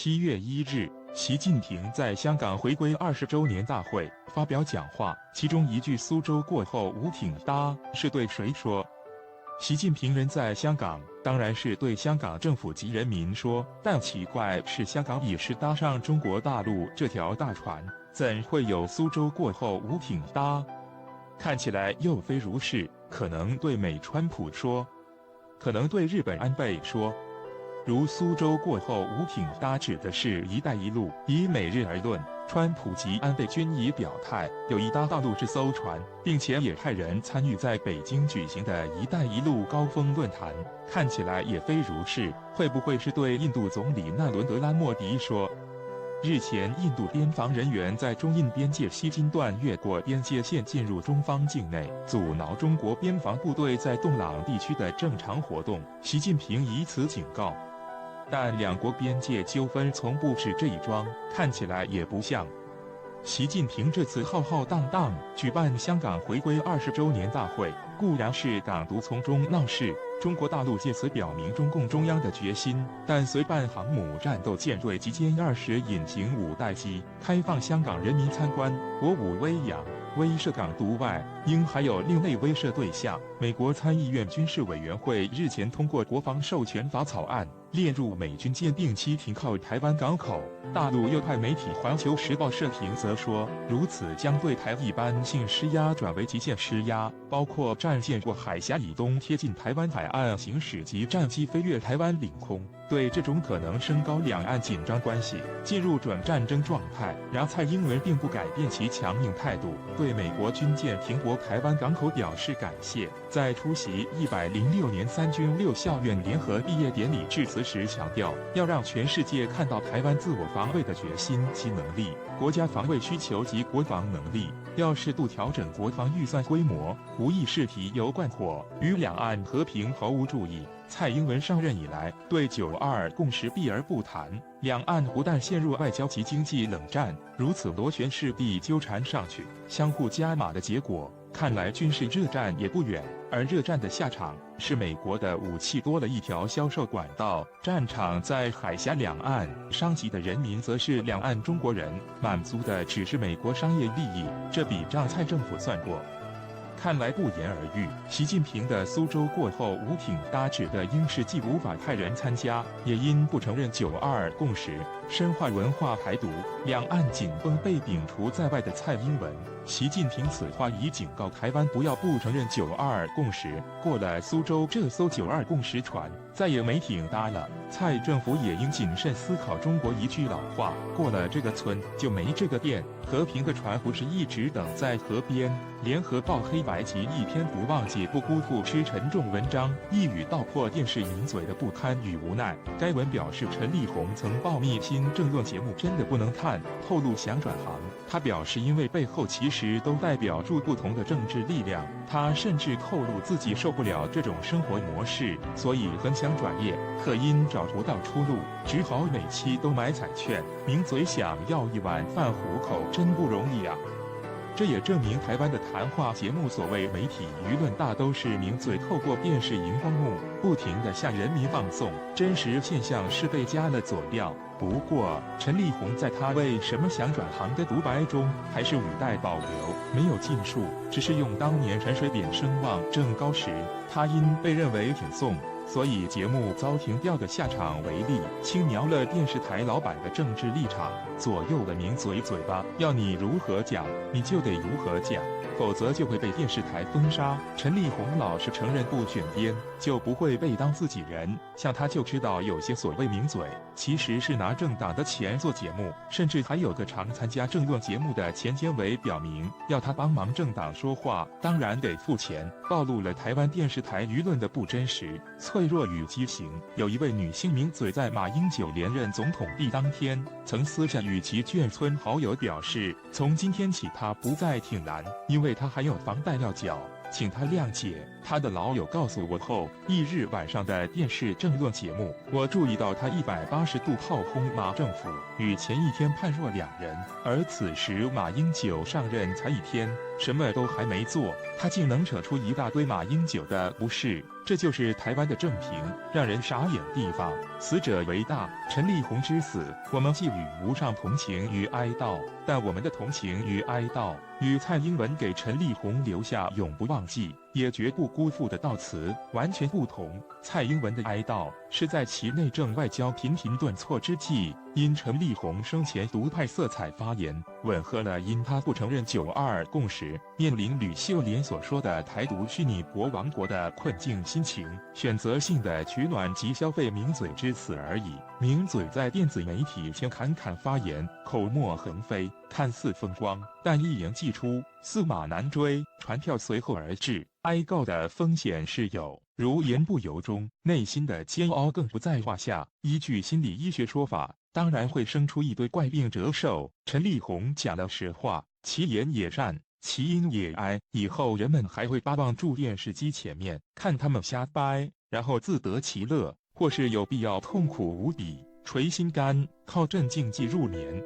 7月1日，习近平在香港回归20周年大会发表讲话，其中一句"苏州过后无挺搭"是对谁说？习近平人在香港，当然是对香港政府及人民说，但奇怪是香港也是搭上中国大陆这条大船，怎会有苏州过后无挺搭？看起来又非如是，可能对美川普说，可能对日本安倍说。如苏州过后无挺搭指的是一带一路，以美日而论，川普及安倍均已表态有一搭大陆这艘船，并且也派人参与在北京举行的一带一路高峰论坛，看起来也非如是，会不会是对印度总理纳伦德拉莫迪说？日前，印度边防人员在中印边界西金段越过边界线进入中方境内，阻挠中国边防部队在洞朗地区的正常活动。习近平以此警告。但两国边界纠纷从不是这一桩，看起来也不像。习近平这次浩浩荡荡举办香港回归20周年大会，固然是港独从中闹事，中国大陆借此表明中共中央的决心，但随办航母战斗舰队及歼20引擎5代机，开放香港人民参观，国武威扬。威慑港独外，应还有另类威慑对象。美国参议院军事委员会日前通过国防授权法草案，列入美军舰定期停靠台湾港口。大陆右派媒体《环球时报》社评则说，如此将对台一般性施压转为极限施压，包括战舰过海峡以东贴近台湾海岸行驶及战机飞越台湾领空。对这种可能升高两岸紧张关系，进入准战争状态，然蔡英文并不改变其强硬态度，对美国军舰停泊台湾港口表示感谢。在出席106年3军6校院联合毕业典礼致辞时强调，要让全世界看到台湾自我防卫的决心及能力，国家防卫需求及国防能力，要适度调整国防预算规模，无意试题油灌火，与两岸和平毫无注意。蔡英文上任以来，对9·2共识避而不谈，两岸不但陷入外交及经济冷战，如此螺旋式地纠缠上去，相互加码的结果，看来军事热战也不远。而热战的下场是美国的武器多了一条销售管道，战场在海峡两岸，伤及的人民则是两岸中国人，满足的只是美国商业利益，这笔账蔡政府算过。看来不言而喻，习近平的苏州过后无挺搭指的应是既无法派人参加，也因不承认9·2共识，深化文化排毒，两岸紧绷被摒除在外的蔡英文。习近平此话已警告台湾不要不承认9·2共识，过了苏州这艘9·2共识船，再也没挺搭了。蔡政府也应谨慎思考中国一句老话，过了这个村就没这个店。和平的船不是一直等在河边。联合报黑白及一篇不忘记不辜负之沉重文章，一语道破电视名嘴的不堪与无奈。该文表示陈力宏曾报密新政论节目真的不能看，透露想转行。他表示因为背后其实都代表住不同的政治力量，他甚至透露自己受不了这种生活模式，所以很想转业，可因找不到出路，只好每期都买彩券。名嘴想要一碗饭糊口真不容易啊。这也证明台湾的谈话节目所谓媒体舆论大都是名嘴透过电视荧光幕不停地向人民放送，真实现象是被加了佐料。不过陈力宏在他为什么想转行的独白中还是语带保留，没有尽述，只是用当年陈水扁声望正高时，他因被认为挺宋，所以节目遭停掉的下场为例，轻描了电视台老板的政治立场，左右了名嘴嘴巴，要你如何讲你就得如何讲，否则就会被电视台封杀。陈力宏老是承认不选边，就不会被当自己人。像他就知道有些所谓名嘴其实是拿政党的钱做节目，甚至还有个常参加政论节目的前监委表明要他帮忙政党说话，当然得付钱，暴露了台湾电视台舆论的不真实、脆弱与畸形。有一位女性名嘴在马英九连任总统第当天，曾私下与其眷村好友表示，从今天起他不再挺蓝，因为他还有房贷要缴，请他谅解。他的老友告诉我后，翌日晚上的电视政论节目，我注意到他180度炮轰马政府，与前一天判若两人。而此时马英九上任才1天，什么都还没做，他竟能扯出一大堆马英九的不是，这就是台湾的正评。让人傻眼地方，死者为大，陈立宏之死，我们寄予无上同情与哀悼，但我们的同情与哀悼，与蔡英文给陈立宏留下永不忘记，也绝不辜负的悼词完全不同。蔡英文的哀悼是在其内政外交频频顿挫之际，因陈立宏生前独派色彩发言，吻合了因他不承认9·2共识，面临吕秀莲所说的台独虚拟国王国的困境心情，选择性的取暖及消费名嘴之此而已。名嘴在电子媒体前侃侃发言，口沫横飞，看似风光，但一言既出，驷马难追，传票随后而至，哀告的风险是有，如言不由衷，内心的煎熬更不在话下。依据心理医学说法，当然会生出一堆怪病折寿。陈立宏讲了实话，其言也善，其音也哀，以后人们还会巴望住电视机前面看他们瞎掰，然后自得其乐，或是有必要痛苦无比，捶心肝，靠镇静剂入眠。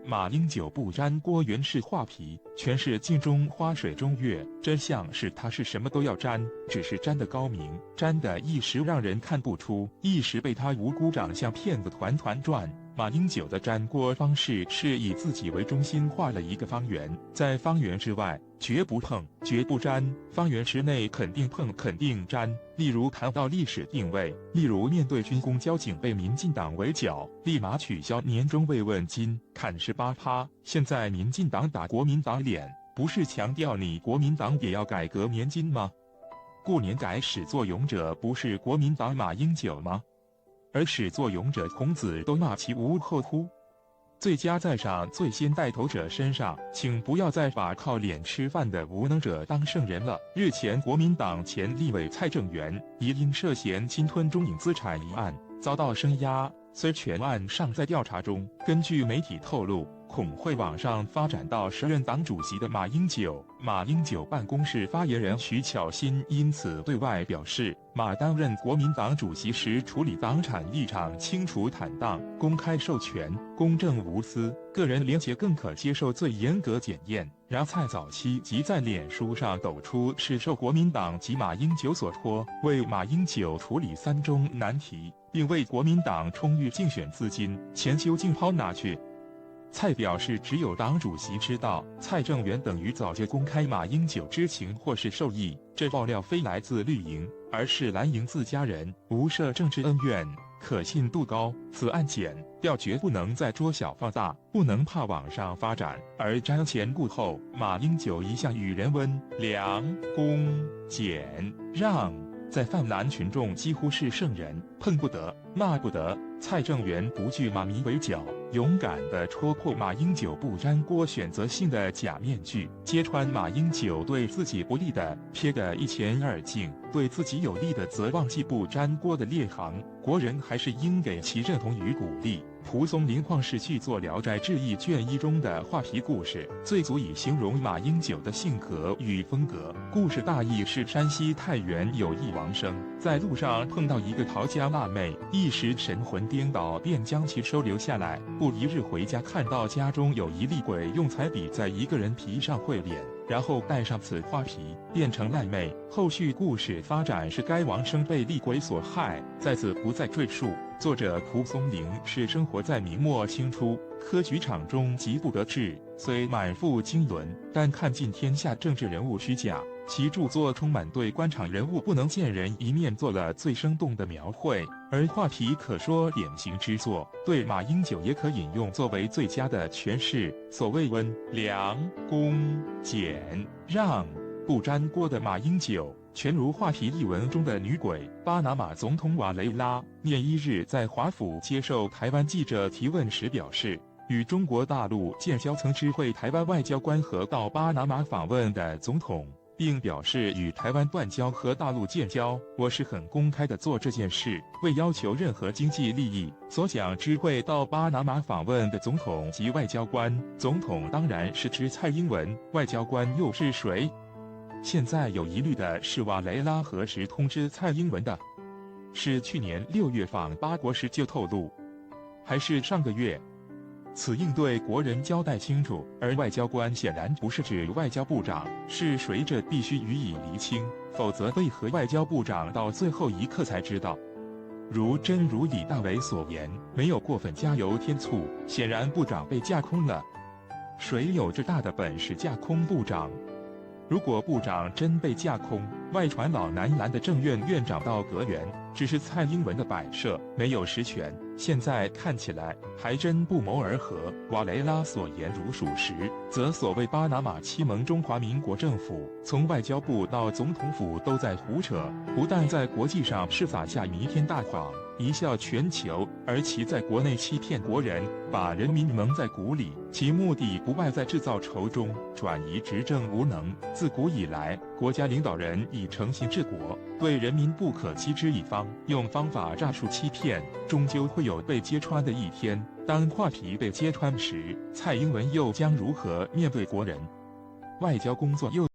马英九不沾锅原是画皮，全是镜中花水中月，真相是他是什么都要沾，只是沾得高明，沾得一时让人看不出，一时被他无辜长相骗得团团转。马英九的沾锅方式是以自己为中心画了一个方圆，在方圆之外绝不碰，绝不沾，方圆之内肯定碰，肯定沾。例如谈到历史定位，例如面对军公交警被民进党围剿，立马取消年终慰问金，砍18%。现在民进党打国民党脸，不是强调你国民党也要改革年金吗？过年改始作俑者不是国民党马英九吗？而始作俑者孔子都骂其无后乎？最佳在上，最先带头者身上，请不要再把靠脸吃饭的无能者当圣人了。日前，国民党前立委蔡正元疑因涉嫌侵吞中影资产一案遭到声押，虽全案尚在调查中，根据媒体透露，恐会往上发展到时任党主席的马英九。马英九办公室发言人徐巧芯因此对外表示，马担任国民党主席时处理党产立场清楚坦荡，公开授权，公正无私，个人廉洁更可接受最严格检验。然蔡早期即在脸书上抖出是受国民党及马英九所托，为马英九处理3中难题，并为国民党充裕竞选资金，钱究竟抛哪去？蔡表示，只有党主席知道，蔡正元等于早就公开马英九知情或是受益。这爆料非来自绿营，而是蓝营自家人，无涉政治恩怨，可信度高。此案检调绝不能再捉小放大，不能怕往上发展。而瞻前顾后，马英九一向与人温良恭俭让，在泛蓝群众几乎是圣人，碰不得，骂不得。蔡正元不惧马迷围剿，勇敢地戳破马英九不沾锅选择性的假面具，揭穿马英九对自己不利的撇得一乾二净，对自己有利的则忘记不沾锅的列行。国人还是应给其认同与鼓励。蒲松龄旷世去作《聊斋志异》卷1中的画皮故事，最足以形容马英九的性格与风格。故事大意是山西太原有一王生，在路上碰到一个陶家辣妹，一时神魂颠倒，便将其收留下来。不一日回家，看到家中有一厉鬼用彩笔在一个人皮上绘脸，然后带上此画皮，变成辣妹。后续故事发展是该王生被厉鬼所害，在此不再赘述。作者蒲松龄是生活在明末清初科举场中极不得志，虽满腹经纶，但看尽天下政治人物虚假。其著作充满对官场人物不能见人一面做了最生动的描绘，而画皮可说典型之作，对马英九也可引用作为最佳的诠释。所谓温良恭俭让，不沾锅的马英九，全如画皮一文中的女鬼。巴拿马总统瓦雷拉念1日在华府接受台湾记者提问时表示，与中国大陆建交曾知会台湾外交官和到巴拿马访问的总统，并表示与台湾断交和大陆建交，我是很公开的做这件事，未要求任何经济利益。所讲知会到巴拿马访问的总统及外交官，总统当然是指蔡英文，外交官又是谁？现在有疑虑的是瓦雷拉何时通知蔡英文的？是去年6月访巴国时就透露，还是上个月？此应对国人交代清楚，而外交官显然不是指外交部长，是谁这必须予以厘清，否则为何外交部长到最后一刻才知道？如李大为所言，没有过分加油添醋，显然部长被架空了。谁有这大的本事架空部长？如果部长真被架空，外传老南蓝的政院院长到阁员，只是蔡英文的摆设，没有实权。现在看起来还真不谋而合。瓦雷拉所言如属实，则所谓巴拿马欺蒙中华民国政府，从外交部到总统府都在胡扯，不但在国际上是撒下弥天大谎，贻笑全球，而其在国内欺骗国人，把人民蒙在鼓里，其目的不外在制造仇中，转移执政无能。自古以来，国家领导人以诚信治国，对人民不可欺之以方，用方法诈术欺骗，终究会有被揭穿的一天。当画皮被揭穿时，蔡英文又将如何面对国人？外交工作又